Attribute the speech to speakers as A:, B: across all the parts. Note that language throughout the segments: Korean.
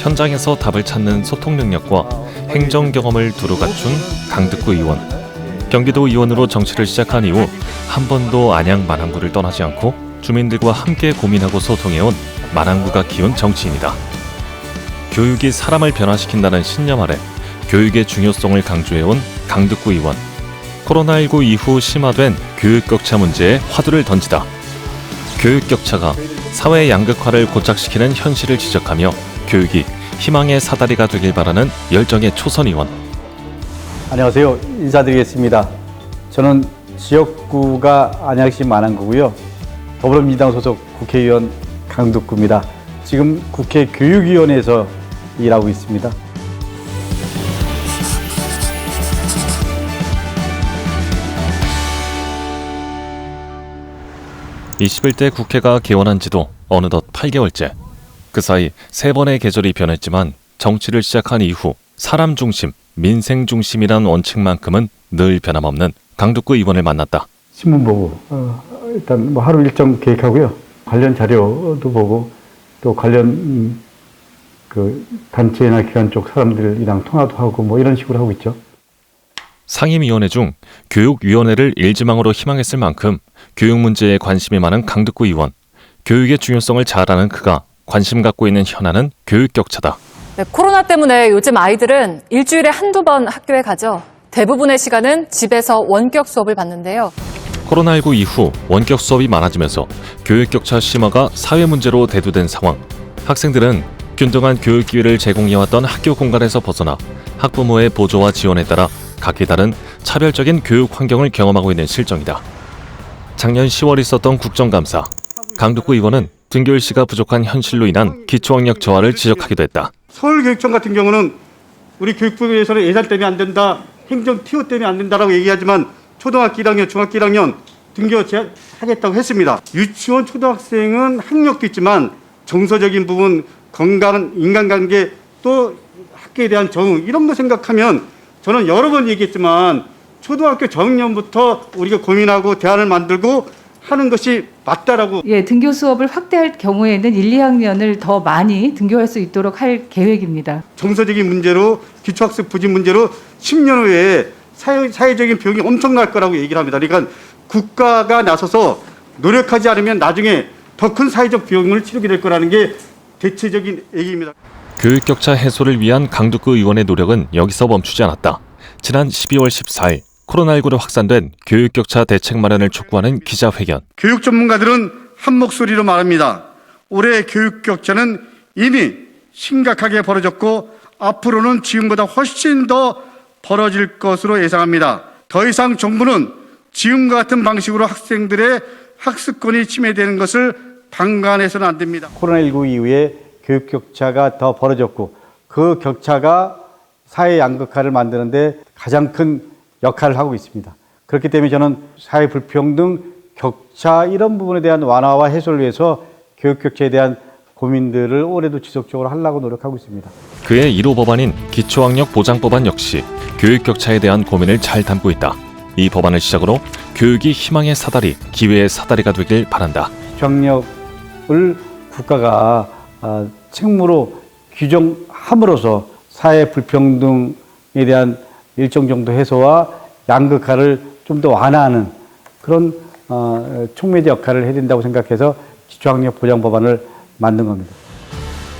A: 현장에서 답을 찾는 소통 능력과 행정 경험을 두루 갖춘 강득구 의원. 경기도 의원으로 정치를 시작한 이후 한 번도 안양 만항구를 떠나지 않고 주민들과 함께 고민하고 소통해온 만항구가 키운 정치인이다. 교육이 사람을 변화시킨다는 신념 아래 교육의 중요성을 강조해온 강득구 의원. 코로나19 이후 심화된 교육 격차 문제에 화두를 던지다. 교육 격차가 사회 양극화를 고착시키는 현실을 지적하며 교육이 희망의 사다리가 되길 바라는 열정의 초선 의원.
B: 안녕하세요. 인사드리겠습니다. 저는 지역구가 안양시 만항구고요. 더불어민주당 소속 국회의원 강득구입니다. 지금 국회 교육위원회에서 일하고 있습니다.
A: (21대) 국회가 개원한 지도 어느덧 8개월째. 그 사이 3번의 계절이 변했지만 정치를 시작한 이후 사람 중심, 민생 중심이란 원칙만큼은 늘 변함없는 강득구 의원을 만났다.
B: 신문 보고 일단 하루 일정 계획하고요. 관련 자료도 보고 또 관련 그 단체나 기관 쪽 사람들이랑 통화도 하고 이런 식으로 하고 있죠.
A: 상임위원회 중 교육위원회를 일지망으로 희망했을 만큼 교육 문제에 관심이 많은 강득구 의원. 교육의 중요성을 잘 아는 그가 관심 갖고 있는 현안은 교육 격차다.
C: 네, 코로나 때문에 요즘 아이들은 일주일에 한두 번 학교에 가죠. 대부분의 시간은 집에서 원격 수업을 받는데요.
A: 코로나19 이후 원격 수업이 많아지면서 교육 격차 심화가 사회 문제로 대두된 상황. 학생들은 균등한 교육 기회를 제공해왔던 학교 공간에서 벗어나 학부모의 보조와 지원에 따라 각기 다른 차별적인 교육 환경을 경험하고 있는 실정이다. 작년 10월 있었던 국정감사. 강득구 의원은 등교일시가 부족한 현실로 인한 기초학력 저하를 지적하기도 했다.
D: 서울교육청 같은 경우는 우리 교육부에서는 예산 때문에 안 된다, 행정 티오 때문에 안 된다라고 얘기하지만 초등학교 1학년, 중학교 1학년 등교 제한하겠다고 했습니다. 유치원 초등학생은 학력도 있지만 정서적인 부분, 건강한 인간관계, 또 학교에 대한 적응 이런 거 생각하면 저는 여러 번 얘기했지만 초등학교 저학년부터 우리가 고민하고 대안을 만들고 하는 것이 맞다라고.
E: 등교 수업을 확대할 경우에는 1, 2학년을 더 많이 등교할 수 있도록 할 계획입니다.
D: 정서적인 문제로 기초학습 부진 문제로 10년 후에 사회적인 비용이 엄청날 거라고 얘기를 합니다. 그러니까 국가가 나서서 노력하지 않으면 나중에 더 큰 사회적 비용을 치르게 될 거라는 게 대체적인 얘기입니다.
A: 교육 격차 해소를 위한 강득구 의원의 노력은 여기서 멈추지 않았다. 지난 12월 14일 코로나19로 확산된 교육 격차 대책 마련을 촉구하는 기자회견.
D: 교육 전문가들은 한 목소리로 말합니다. 올해 교육 격차는 이미 심각하게 벌어졌고 앞으로는 지금보다 훨씬 더 벌어질 것으로 예상합니다. 더 이상 정부는 지금과 같은 방식으로 학생들의 학습권이 침해되는 것을 방관해서는 안 됩니다.
B: 코로나19 이후에 교육 격차가 더 벌어졌고 그 격차가 사회 양극화를 만드는데 가장 큰 역할을 하고 있습니다. 그렇기 때문에 저는 사회 불평등, 격차 이런 부분에 대한 완화와 해소를 위해서 교육 격차에 대한 고민들을 올해도 지속적으로 하려고 노력하고 있습니다.
A: 그의 1호 법안인 기초학력 보장법안 역시 교육 격차에 대한 고민을 잘 담고 있다. 이 법안을 시작으로 교육이 희망의 사다리, 기회의 사다리가 되길 바란다.
B: 기초학력을 국가가 책무로 규정함으로써 사회 불평등에 대한 일정 정도 해소와 양극화를 좀 더 완화하는 그런 촉매제 역할을 해야 된다고 생각해서 기초학력 보장 법안을 만든 겁니다.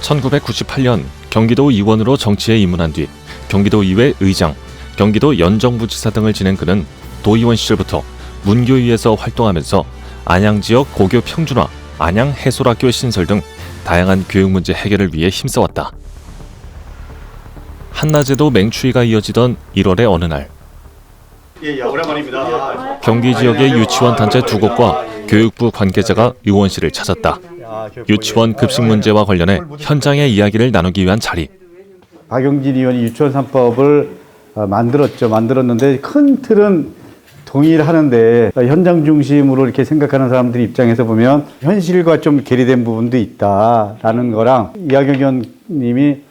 A: 1998년 경기도 의원으로 정치에 입문한 뒤 경기도의회 의장, 경기도 연정부지사 등을 지낸 그는 도의원 시절부터 문교위에서 활동하면서 안양 지역 고교 평준화, 안양 해솔학교 신설 등 다양한 교육 문제 해결을 위해 힘써왔다. 한낮에도 맹추위가 이어지던 1월의 어느 날.
D: 오랜만입니다.
A: 경기 지역의 유치원 단체 2곳과 교육부 관계자가 의원실을 찾았다. 유치원 급식 문제와 관련해 현장의 이야기를 나누기 위한 자리.
B: 박용진 의원이 유치원 3법을 만들었는데 큰 틀은 동의하는데 현장 중심으로 이렇게 생각하는 사람들 입장에서 보면 현실과 좀 괴리된 부분도 있다라는 거랑 이하경 의원님이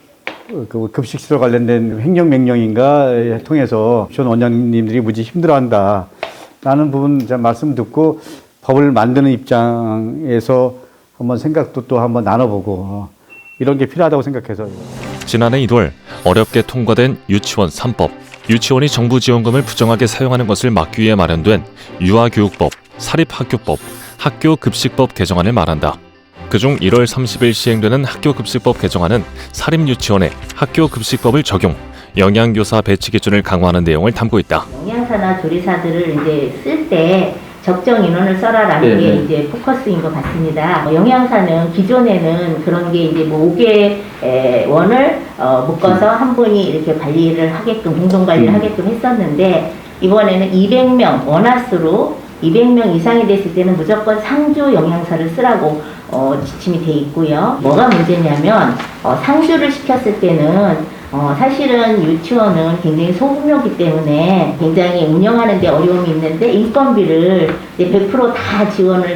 B: 그 급식시설 관련된 행정명령인가 통해서 유치원 원장님들이 무지 힘들어한다라는 부분 말씀 듣고 법을 만드는 입장에서 한번 생각도 또 한번 나눠보고 이런 게 필요하다고 생각해서.
A: 지난해 1월 어렵게 통과된 유치원 3법, 유치원이 정부 지원금을 부정하게 사용하는 것을 막기 위해 마련된 유아교육법, 사립학교법, 학교급식법 개정안을 말한다. 그중 1월 30일 시행되는 학교급식법 개정안은 사립유치원에 학교급식법을 적용, 영양교사 배치 기준을 강화하는 내용을 담고 있다.
F: 영양사나 조리사들을 이제 쓸 때 적정 인원을 써라라는 게 이제 포커스인 것 같습니다. 영양사는 기존에는 그런 게 이제 뭐 5개원을 묶어서 한 분이 이렇게 관리를 하게끔 공동 관리를 하게끔 했었는데 이번에는 200명 원화수로 200명 이상이 됐을 때는 무조건 상주 영양사를 쓰라고 지침이 돼 있고요. 뭐가 문제냐면 상주를 시켰을 때는 사실은 유치원은 굉장히 소규모이기 때문에 굉장히 운영하는 데 어려움이 있는데 인건비를 이제 100% 다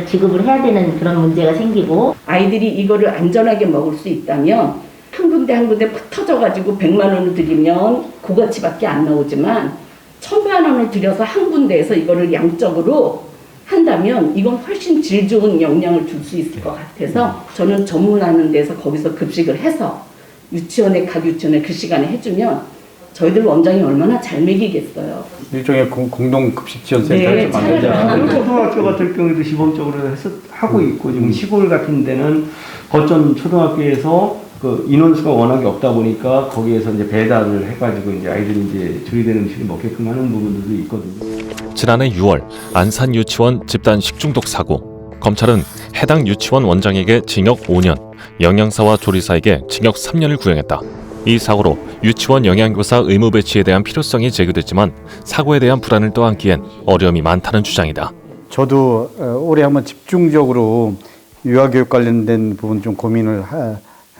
F: 지급을 해야 되는 그런 문제가 생기고
G: 아이들이 이거를 안전하게 먹을 수 있다면 한 군데 한 군데 터져가지고 100만 원을 들이면 그거치밖에 안 나오지만 1,100만 원을 들여서 한 군데에서 이거를 양적으로 한다면 이건 훨씬 질 좋은 영양을 줄 수 있을 것 같아서 저는 전문하는 데서 거기서 급식을 해서 각 유치원에 그 시간에 해주면 저희들 원장이 얼마나 잘 먹이겠어요.
B: 일종의 공동 급식 지원 센터를
G: 네,
B: 만들자.
H: 초등학교 같은 경우에도 시범적으로 하고 있고 지금 시골 같은 데는 거점 초등학교에서 그 인원수가 워낙에 없다 보니까 거기에서 이제 배달을 해가지고 이제 아이들이 이제 조리된 음식을 먹게끔 하는 부분들도 있거든요.
A: 지난해 6월 안산 유치원 집단 식중독 사고. 검찰은 해당 유치원 원장에게 징역 5년, 영양사와 조리사에게 징역 3년을 구형했다. 이 사고로 유치원 영양교사 의무 배치에 대한 필요성이 제기됐지만 사고에 대한 불안을 떠안기엔 어려움이 많다는 주장이다.
B: 저도 올해 한번 집중적으로 유아교육 관련된 부분 좀 고민을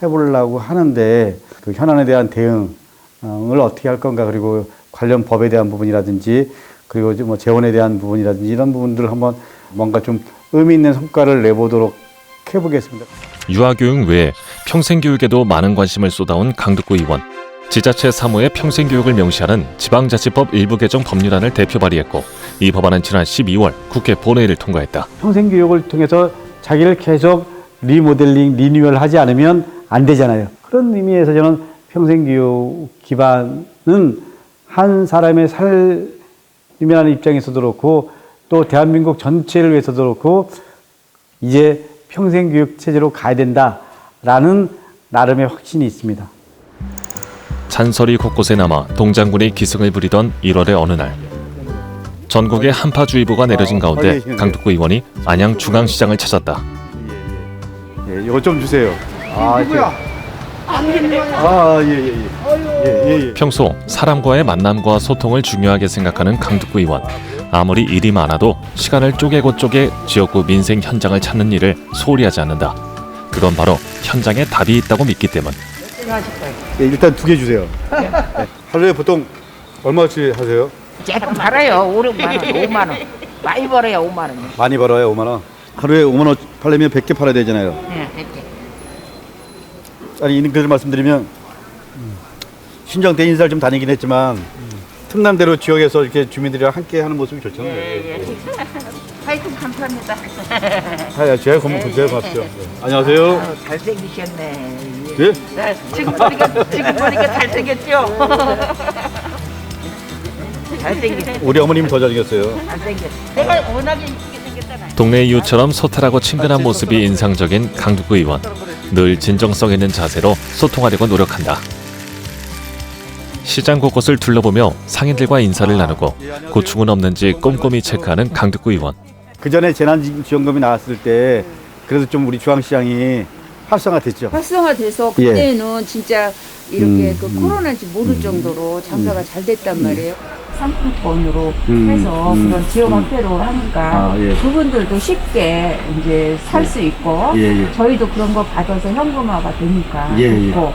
B: 해보려고 하는데 그 현안에 대한 대응을 어떻게 할 건가, 그리고 관련 법에 대한 부분이라든지 그리고 뭐 재원에 대한 부분이라든지 이런 부분들을 한번 뭔가 좀 의미 있는 성과를 내보도록 해보겠습니다.
A: 유아교육 외에 평생교육에도 많은 관심을 쏟아온 강득구 의원. 지자체 사무의 평생교육을 명시하는 지방자치법 일부 개정 법률안을 대표 발의했고 이 법안은 지난 12월 국회 본회의를 통과했다.
B: 평생교육을 통해서 자기를 계속 리모델링, 리뉴얼하지 않으면 안 되잖아요. 그런 의미에서 저는 평생교육 기반은 한 사람의 삶이라는 입장에서도 그렇고 또 대한민국 전체를 위해서도 그렇고 이제 평생교육 체제로 가야 된다라는 나름의 확신이 있습니다.
A: 잔소리 곳곳에 남아 동장군이 기승을 부리던 1월의 어느 날 전국에 한파주의보가 내려진 가운데 강득구 의원이 안양 중앙시장을 찾았다.
B: 예, 이거 좀 주세요. 누구야? 예.
A: 평소 사람과의 만남과 소통을 중요하게 생각하는 강득구 의원. 아무리 일이 많아도 시간을 쪼개고 지역구 민생 현장을 찾는 일을 소홀히 하지 않는다. 그건 바로 현장에 답이 있다고 믿기 때문.
B: 예, 일단 2개 주세요. 네. 하루에 보통 얼마치 하세요?
I: 조금 벌어요. 5, 6만 원, 5만 원. 많이 벌어요, 5만 원.
B: 많이 벌어요, 5만 원. 하루에 5만 원 팔려면 100개 팔아야 되잖아요.
I: 네, 100개.
B: 아니, 있는 그대로 말씀드리면 신정 대인사를 좀 다니긴 했지만 틈남대로 지역에서 이렇게 주민들이랑 함께 하는 모습이 좋잖아요.
I: 파이팅 감사합니다.
B: 제가 고맙죠. 안녕하세요.
I: 잘생기셨네.
B: 예?
I: 지금 보니까 잘생겼죠? 잘생겼어.
B: 우리 어머님이 더 잘생겼어요.
I: 잘생겼어. 내가 워낙에 이쁘게 생겼잖아요.
A: 동네 이웃처럼 소탈하고 친근한 모습이 인상적인 강득구 의원. 늘 진정성 있는 자세로 소통하려고 노력한다. 시장 곳곳을 둘러보며 상인들과 인사를 나누고 고충은 없는지 꼼꼼히 체크하는 강득구 의원.
B: 그 전에 재난지원금이 나왔을 때 그래도 좀 우리 중앙시장이 활성화됐죠.
J: 활성화돼서 그때는 진짜 이렇게 그 코로나인지 모를 정도로 장사가 잘 됐단 말이에요.
G: 상품권으로 해서 그런 지역 확대로 하니까 그분들도 쉽게 이제 살 수 있고 저희도 그런 거 받아서 현금화가 되니까 좋고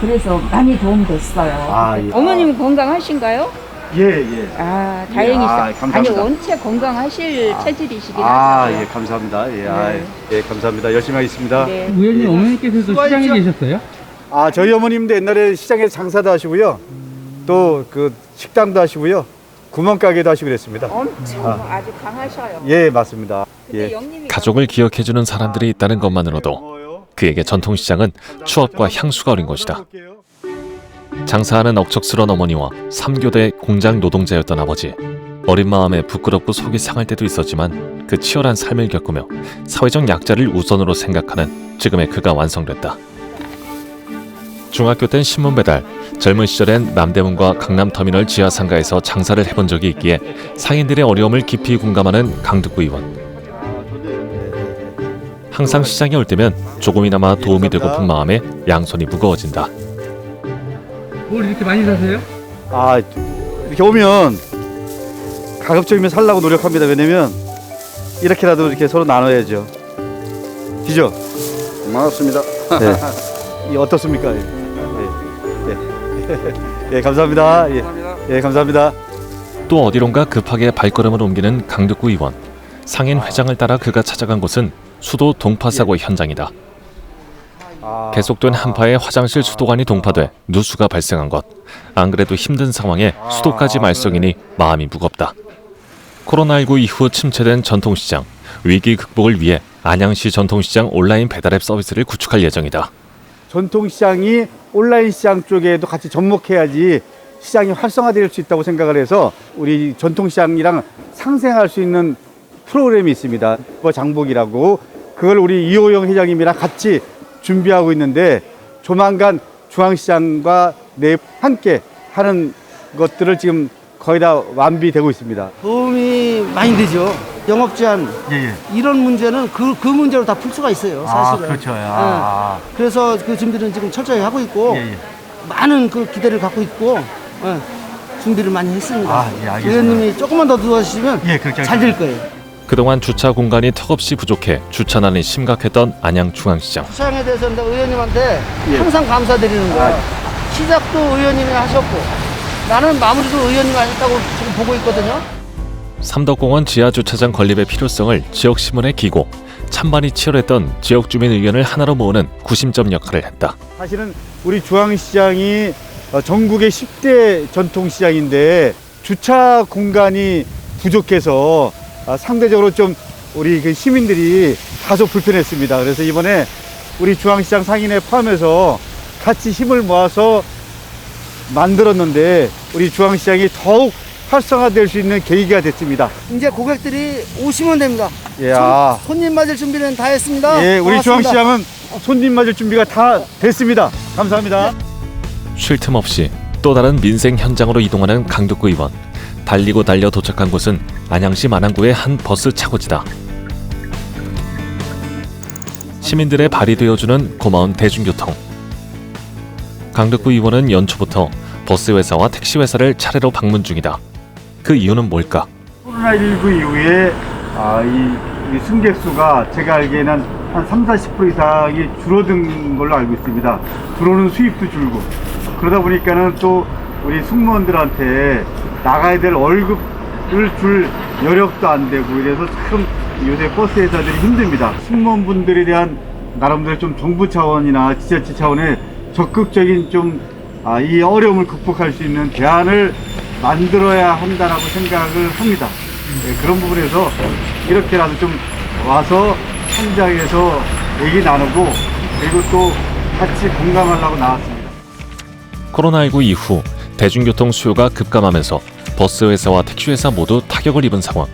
G: 그래서 많이 도움됐어요.
J: 어머님 건강하신가요?
B: 예.
J: 아, 다행이시다.
B: 감사합니다.
J: 아니, 원체 건강하실 체질이시긴 하죠.
B: 예, 감사합니다. 예, 감사합니다. 열심히 하겠습니다.
J: 네.
K: 우연히 어머니께서도 시장에 계셨어요?
B: 저희 어머님도 옛날에 시장에서 장사도 하시고요. 또 그 식당도 하시고요. 구멍가게도 하시고 그랬습니다.
J: 엄청 아주 강하셔요.
B: 예, 맞습니다.
J: 근데 영님이
A: 가족을 기억해주는 사람들이 있다는 것만으로도 그에게 전통시장은 추억과 향수가 어린 것이다. 장사하는 억척스러운 어머니와 3교대 공장 노동자였던 아버지. 어린 마음에 부끄럽고 속이 상할 때도 있었지만 그 치열한 삶을 겪으며 사회적 약자를 우선으로 생각하는 지금의 그가 완성됐다. 중학교 땐 신문 배달, 젊은 시절엔 남대문과 강남터미널 지하상가에서 장사를 해본 적이 있기에 상인들의 어려움을 깊이 공감하는 강득구 의원. 항상 시장에 올 때면 조금이나마 도움이 되고픈 마음에 양손이 무거워진다.
K: 뭘 이렇게 많이 사세요?
B: 아, 이렇게 오면 가급적이면 살라고 노력합니다. 왜냐면 이렇게라도 이렇게 서로 나눠야죠. 그죠?
L: 고맙습니다.
B: 네. 어떻습니까? 예. 예, 감사합니다. 예, 감사합니다.
A: 또 어디론가 급하게 발걸음을 옮기는 강득구 의원. 상인 회장을 따라 그가 찾아간 곳은 수도 동파 사고 현장이다. 계속된 한파에 화장실 수도관이 동파돼 누수가 발생한 것. 안 그래도 힘든 상황에 수도까지 말썽이니 마음이 무겁다. 코로나19 이후 침체된 전통시장. 위기 극복을 위해 안양시 전통시장 온라인 배달앱 서비스를 구축할 예정이다.
B: 전통시장이 온라인 시장 쪽에도 같이 접목해야지 시장이 활성화될 수 있다고 생각을 해서 우리 전통시장이랑 상생할 수 있는 프로그램이 있습니다. 장복이라고 그걸 우리 이호영 회장님이랑 같이 준비하고 있는데 조만간 중앙시장과 함께 하는 것들을 지금 거의 다 완비되고 있습니다.
M: 도움이 많이 되죠. 영업 제한 이런 문제는 그 문제로 다 풀 수가 있어요. 사실은.
B: 그렇죠.
M: 그래서 그 준비는 지금 철저히 하고 있고 많은 그 기대를 갖고 있고 준비를 많이 했습니다. 의원님이 조금만 더 도와주시면 잘 될 거예요.
A: 그동안 주차 공간이 턱없이 부족해 주차난이 심각했던 안양중앙시장.
M: 주차장에 대해서 의원님한테 항상 감사드리는 거예요. 시작도 의원님이 하셨고 나는 마무리도 의원님이 하셨다고 지금 보고 있거든요.
A: 삼덕공원 지하주차장 건립의 필요성을 지역신문에 기고 찬반이 치열했던 지역주민 의견을 하나로 모으는 구심점 역할을 했다.
B: 사실은 우리 중앙시장이 전국의 10대 전통시장인데 주차 공간이 부족해서 상대적으로 좀 우리 그 시민들이 다소 불편했습니다. 그래서 이번에 우리 중앙시장 상인회 포함해서 같이 힘을 모아서 만들었는데 우리 중앙시장이 더욱 활성화될 수 있는 계기가 됐습니다.
M: 이제 고객들이 오시면 됩니다. 손님 맞을 준비는 다 했습니다.
B: 예, 우리
M: 고맙습니다.
B: 중앙시장은 손님 맞을 준비가 다 됐습니다. 감사합니다.
A: 쉴 틈 없이 또 다른 민생 현장으로 이동하는 강득구 의원. 달리고 달려 도착한 곳은 안양시 만안구의 한 버스 차고지다. 시민들의 발이 되어주는 고마운 대중교통. 강득구 의원은 연초부터 버스 회사와 택시 회사를 차례로 방문 중이다. 그 이유는 뭘까?
B: 코로나19 이후에 이 승객 수가 제가 알기에는 한 30-40% 이상이 줄어든 걸로 알고 있습니다. 들어오는 수입도 줄고 그러다 보니까는 또 우리 승무원들한테 나가야 될 월급을 줄 여력도 안 되고 이래서 참 요새 버스 회사들이 힘듭니다. 승무원분들에 대한 나름대로 좀 정부 차원이나 지자체 차원의 적극적인 이 어려움을 극복할 수 있는 대안을 만들어야 한다라고 생각을 합니다. 그런 부분에서 이렇게라도 좀 와서 현장에서 얘기 나누고 그리고 또 같이 공감하려고 나왔습니다.
A: 코로나19 이후 대중교통 수요가 급감하면서 버스 회사와 택시 회사 모두 타격을 입은 상황.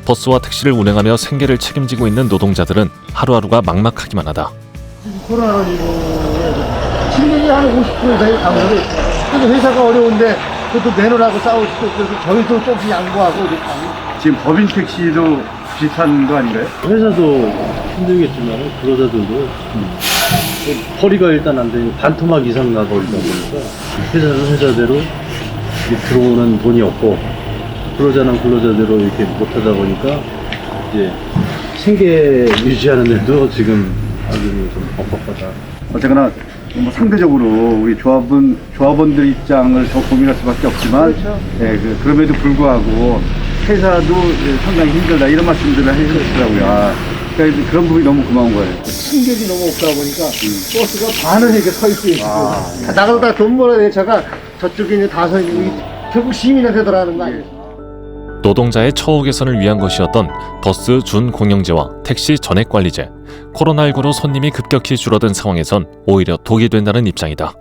A: 버스와 택시를 운행하며 생계를 책임지고 있는 노동자들은 하루하루가 막막하기만 하다.
M: 코로나19에 실력이 한 50% 이상이 감소돼 있어요. 그래서 회사가 어려운데 그것도 내놓으라고 싸우시고 그래서 저희도 조금씩 양보하고 이렇게
B: 지금 법인 택시도 비슷한 거 아닌가요?
N: 회사도 힘들겠지만 근로자들도 허리가 일단 안 되니 반토막 이상 나버리다 보니까 회사는 회사대로 들어오는 돈이 없고 근로자는 근로자대로 이렇게 못하다 보니까 이제 생계 유지하는 데도 지금 아주 좀 벅벅하다.
B: 어쨌거나 뭐 상대적으로 우리 조합원들 입장을 더 고민할 수밖에 없지만 그럼에도 불구하고 회사도 상당히 힘들다 이런 말씀들을 해주셨더라고요. 그러니까 그런 부분이 너무 고마운 거예요.
M: 승객이 너무 없다 보니까 버스가 반은 이렇게 서 있어요. 나가다 돈 벌어야 차가 저쪽에 이제 다 서 있는 결국 시민한테 들어가는 거 아니에요?
A: 노동자의 처우 개선을 위한 것이었던 버스 준공영제와 택시 전액관리제. 코로나19로 손님이 급격히 줄어든 상황에선 오히려 독이 된다는 입장이다.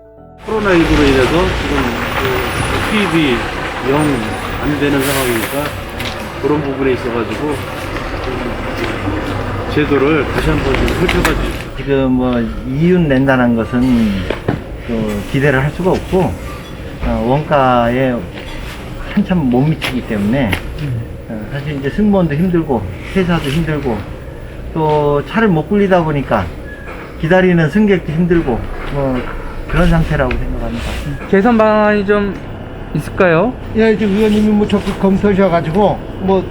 N: 코로나19로 인해서 지금 그 수입이 영 안 되는 상황이니까 그런 부분에 있어가지고 제도를 다시 한번 좀 살펴가지고
L: 지금 뭐 이윤 낸다는 것은 기대를 할 수가 없고 원가에 한참 못 미치기 때문에 사실 이제 승무원도 힘들고 회사도 힘들고 또 차를 못 굴리다 보니까 기다리는 승객도 힘들고 뭐 그런 상태라고 생각합니다.
K: 개선 방안이 좀 있을까요?
M: 예, 지금 의원님이 뭐 적극 검토하셔가지고 뭐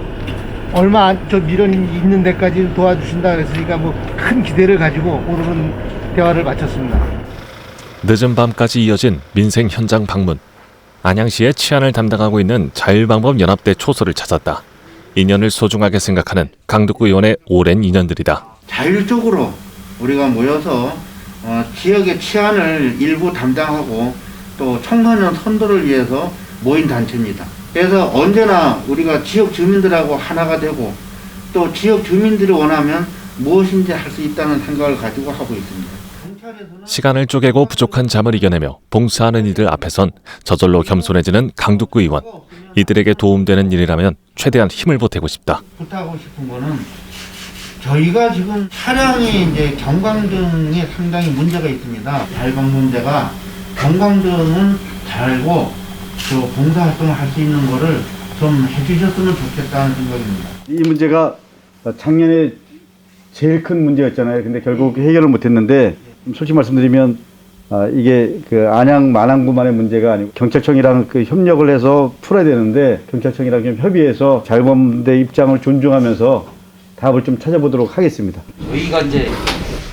M: 얼마 저 미련 있는 데까지 도와주신다 그랬으니까 뭐 큰 기대를 가지고 오늘은 대화를 마쳤습니다.
A: 늦은 밤까지 이어진 민생 현장 방문. 안양시의 치안을 담당하고 있는 자율방법연합대 초소를 찾았다. 인연을 소중하게 생각하는 강덕구 의원의 오랜 인연들이다.
O: 자율적으로 우리가 모여서 지역의 치안을 일부 담당하고 또 청소년 선도를 위해서 모인 단체입니다. 그래서 언제나 우리가 지역 주민들하고 하나가 되고 또 지역 주민들이 원하면 무엇인지 할 수 있다는 생각을 가지고 하고 있습니다.
A: 시간을 쪼개고 부족한 잠을 이겨내며 봉사하는 이들 앞에선 저절로 겸손해지는 강덕구 의원. 이들에게 도움되는 일이라면 최대한 힘을 보태고 싶다.
O: 부탁하고 싶은 거는 저희가 지금 차량이 이제 경광등에 상당히 문제가 있습니다. 발광 문제가 경광등은 달고 또 봉사활동을 할 수 있는 거를 좀 해주셨으면 좋겠다는 생각입니다.
B: 이 문제가 작년에 제일 큰 문제였잖아요. 근데 결국 해결을 못했는데 솔직히 말씀드리면 이게 그 안양 만안구만의 문제가 아니고 경찰청이랑 그 협력을 해서 풀어야 되는데 경찰청이랑 좀 협의해서 자율범대 입장을 존중하면서 답을 좀 찾아보도록 하겠습니다.
P: 저희가 이제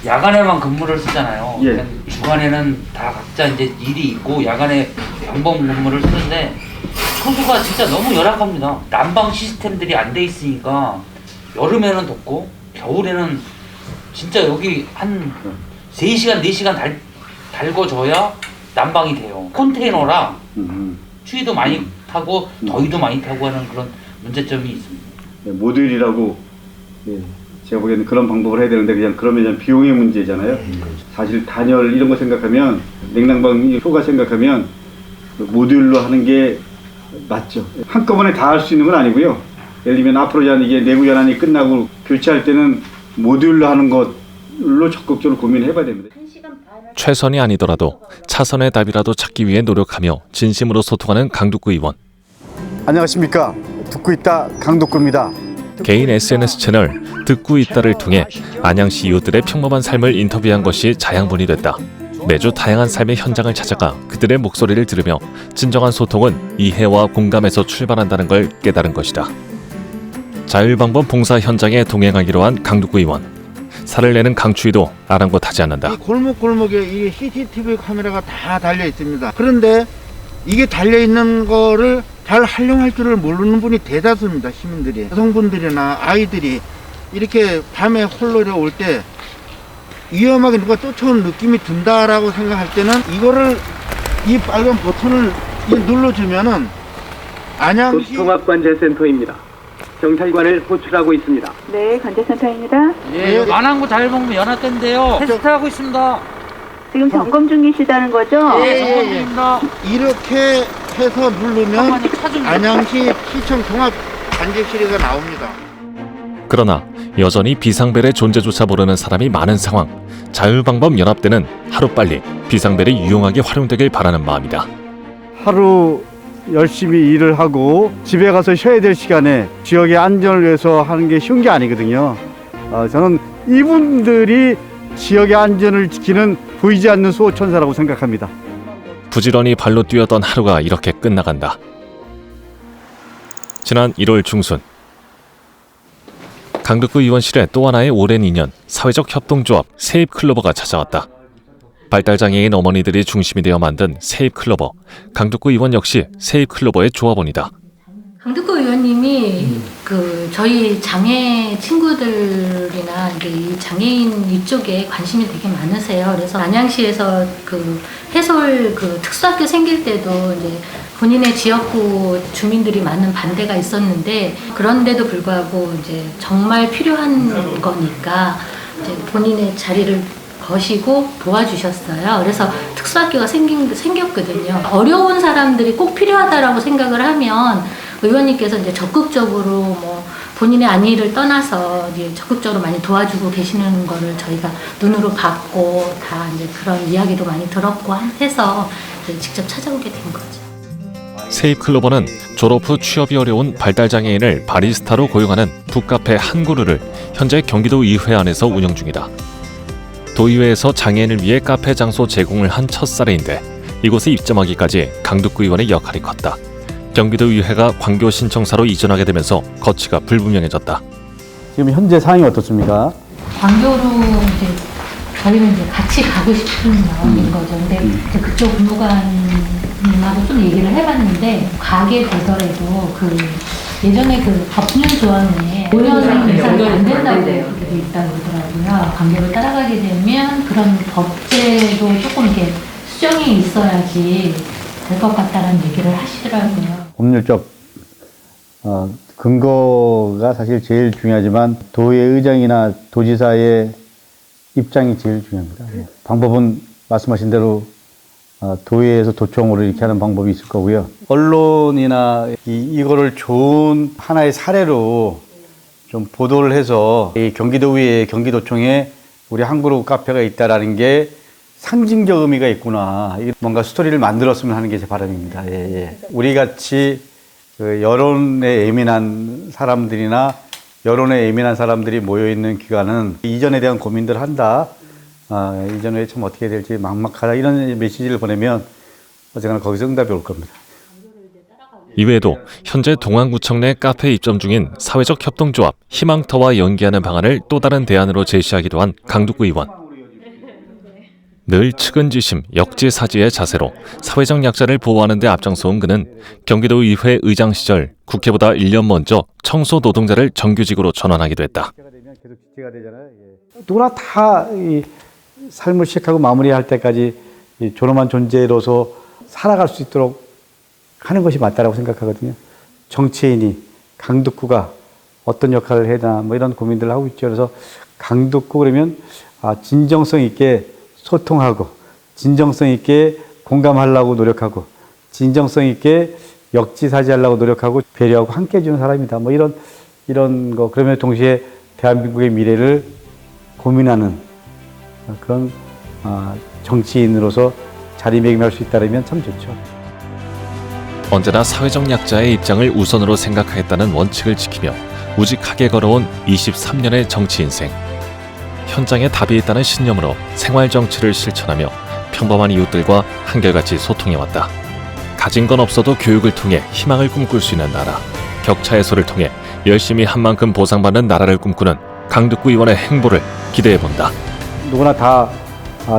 P: 야간에만 근무를 쓰잖아요.
B: 예.
P: 주간에는 다 각자 이제 일이 있고 야간에 방범 근무를 쓰는데 초소가 진짜 너무 열악합니다. 난방 시스템들이 안 돼 있으니까 여름에는 덥고 겨울에는 진짜 여기 한 3시간, 4시간 달궈줘야 난방이 돼요. 컨테이너랑 추위도 많이 타고 더위도 많이 타고 하는 그런 문제점이 있습니다.
B: 네, 모듈이라고 제가 보기에는 그런 방법을 해야 되는데 그냥 그러면 비용의 문제잖아요. 사실 단열 이런 거 생각하면 냉난방 효과 생각하면 모듈로 하는 게 맞죠. 한꺼번에 다 할 수 있는 건 아니고요. 예를 들면 앞으로 이게 내부 연한이 끝나고 교체할 때는 모듈로 하는 것로 적극적으로 고민해봐야 됩니다.
A: 최선이 아니더라도 차선의 답이라도 찾기 위해 노력하며 진심으로 소통하는 강덕구 의원.
B: 안녕하십니까. 듣고 있다 강덕구입니다.
A: 개인 SNS 채널 듣고 있다를 통해 안양시 이웃들의 평범한 삶을 인터뷰한 것이 자양분이 됐다. 매주 다양한 삶의 현장을 찾아가 그들의 목소리를 들으며 진정한 소통은 이해와 공감에서 출발한다는 걸 깨달은 것이다. 자율방법 봉사 현장에 동행하기로 한 강덕구 의원. 살을 내는 강추위도 아랑곳하지 않는다.
O: 이 골목골목에 이 CCTV 카메라가 다 달려 있습니다. 그런데 이게 달려 있는 거를 잘 활용할 줄을 모르는 분이 대다수입니다. 시민들이, 여성분들이나 아이들이 이렇게 밤에 홀로 올 때 위험하게 누가 쫓아오는 느낌이 든다라고 생각할 때는 이거를 이 빨간 버튼을 눌러주면은 안양시
Q: 교통합관제센터입니다. 경찰관을 호출하고 있습니다.
R: 네, 관제센터입니다.
P: 예, 만안구 자율방법 연합대인데요. 테스트하고 있습니다.
R: 지금 점검 중이시다는 거죠?
P: 점검 중입니다.
O: 이렇게 해서 누르면 안양시 시청 종합관제실에서 나옵니다.
A: 그러나 여전히 비상벨의 존재조차 모르는 사람이 많은 상황. 자율방법 연합대는 하루빨리 비상벨이 유용하게 활용되길 바라는 마음이다.
B: 하루 열심히 일을 하고 집에 가서 쉬어야 될 시간에 지역의 안전을 위해서 하는 게 쉬운 게 아니거든요. 저는 이분들이 지역의 안전을 지키는 보이지 않는 수호천사라고 생각합니다.
A: 부지런히 발로 뛰었던 하루가 이렇게 끝나간다. 지난 1월 중순 강덕구 의원실에 또 하나의 오랜 인연, 사회적 협동조합 세입클로버가 찾아왔다. 발달장애인 어머니들이 중심이 되어 만든 세입클로버, 강덕구 의원 역시 세입클로버의 조합원이다.
S: 강덕구 의원님이 저희 장애 친구들이나 이 장애인 이쪽에 관심이 되게 많으세요. 그래서 안양시에서 해솔 특수학교 생길 때도 이제 본인의 지역구 주민들이 많은 반대가 있었는데 그런데도 불구하고 이제 정말 필요한 거니까 이제 본인의 자리를 거시고 도와주셨어요. 그래서 특수학교가 생겼거든요. 어려운 사람들이 꼭 필요하다라고 생각을 하면 의원님께서 이제 적극적으로 뭐 본인의 안위를 떠나서 이제 적극적으로 많이 도와주고 계시는 거를 저희가 눈으로 봤고 다 이제 그런 이야기도 많이 들었고 해서 이제 직접 찾아오게 된 거죠.
A: 세입클로버는 졸업 후 취업이 어려운 발달장애인을 바리스타로 고용하는 북카페 한그루를 현재 경기도 의회 안에서 운영 중이다. 도의회에서 장애인을 위해 카페 장소 제공을 한 첫 사례인데 이곳에 입점하기까지 강득구 의원의 역할이 컸다. 경기도 의회가 광교 신청사로 이전하게 되면서 거취가 불분명해졌다.
B: 지금 현재 상황이 어떻습니까?
S: 광교로 이제 저희는 이제 같이 가고 싶은 마음인 거죠. 근데 이제 그쪽 법무관님하고 좀 얘기를 해봤는데 가게 되더라도 그 예전에 그 법률 조항에 5년 이상이 안 된다고 되어 있다고 그러더라고요. 관계를 따라가게 되면 그런 법제도 조금 이렇게 수정이 있어야지 될 것 같다는 얘기를 하시더라고요.
B: 법률적 근거가 사실 제일 중요하지만 도의 의장이나 도지사의 입장이 제일 중요합니다. 방법은 말씀하신 대로 도의회에서 도청으로 이렇게 하는 방법이 있을 거고요. 언론이나 이거를 좋은 하나의 사례로 좀 보도를 해서 이 경기도의회, 경기도청에 우리 한그루 카페가 있다라는 게 상징적 의미가 있구나. 뭔가 스토리를 만들었으면 하는 게 제 바람입니다. 예, 예. 우리 같이 그 여론에 예민한 사람들이나 여론에 예민한 사람들이 모여있는 기관은 이전에 대한 고민들을 한다. 이전에 참 어떻게 될지 막막하다. 이런 메시지를 보내면 어쨌거나 거기서 응답이 올 겁니다.
A: 이외에도 현재 동안구청 내 카페 입점 중인 사회적 협동조합 희망터와 연계하는 방안을 또 다른 대안으로 제시하기도 한 강득구 의원. 늘 측은지심, 역지사지의 자세로 사회적 약자를 보호하는 데 앞장서온 그는 경기도의회 의장 시절 국회보다 1년 먼저 청소 노동자를 정규직으로 전환하기도 했다.
B: 누구나 다 이 삶을 시작하고 마무리할 때까지 이 존엄한 존재로서 살아갈 수 있도록 하는 것이 맞다라고 생각하거든요. 정치인이 강득구가 어떤 역할을 해나 뭐 이런 고민들을 하고 있죠. 그래서 강득구 그러면 진정성 있게 소통하고 진정성 있게 공감하려고 노력하고 진정성 있게 역지사지하려고 노력하고 배려하고 함께 해주는 사람이다. 뭐 이런 거 그러면 동시에 대한민국의 미래를 고민하는 그런 정치인으로서 자리매김할 수 있다면 참 좋죠.
A: 언제나 사회적 약자의 입장을 우선으로 생각하겠다는 원칙을 지키며 우직하게 걸어온 23년의 정치 인생. 현장에 답이 있다는 신념으로 생활 정치를 실천하며 평범한 이웃들과 한결같이 소통해왔다. 가진 건 없어도 교육을 통해 희망을 꿈꿀 수 있는 나라, 격차 해소를 통해 열심히 한 만큼 보상받는 나라를 꿈꾸는 강득구 의원의 행보를 기대해본다.
B: 누구나 다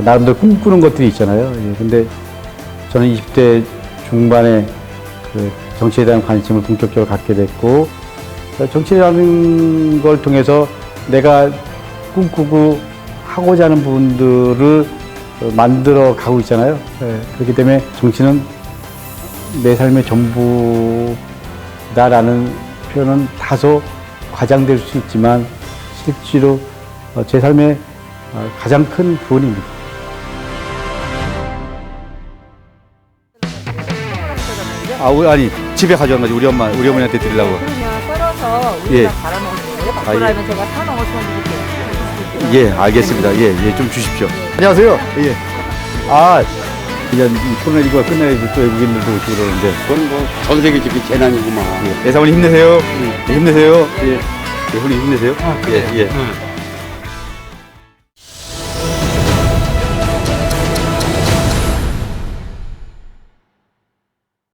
B: 나름대로 꿈꾸는 것들이 있잖아요. 근데 저는 20대 중반에 그 정치에 대한 관심을 본격적으로 갖게 됐고 정치라는 걸 통해서 내가 꿈꾸고 하고자 하는 부분들을 만들어 가고 있잖아요. 그렇기 때문에 정치는 내 삶의 전부다라는 표현은 다소 과장될 수 있지만 실제로 제 삶의 가장 큰 부분입니다. 아니 집에 가져가지고 우리 어머니한테 드리려고.
I: 그러면 썰어서 우리가 갈아놓으세요. 바꾸라면 제가 사놓으시면 드릴게요.
B: 예, 알겠습니다. 예, 좀 주십시오. 안녕하세요. 예. 이제 코로나19가 끝나야지 또 외국인들도 오시고 그러는데.
T: 그건 뭐 전 세계적인 재난이구만.
B: 예, 사모님 힘내세요. 힘내세요. 예, 형님 힘내세요. 예.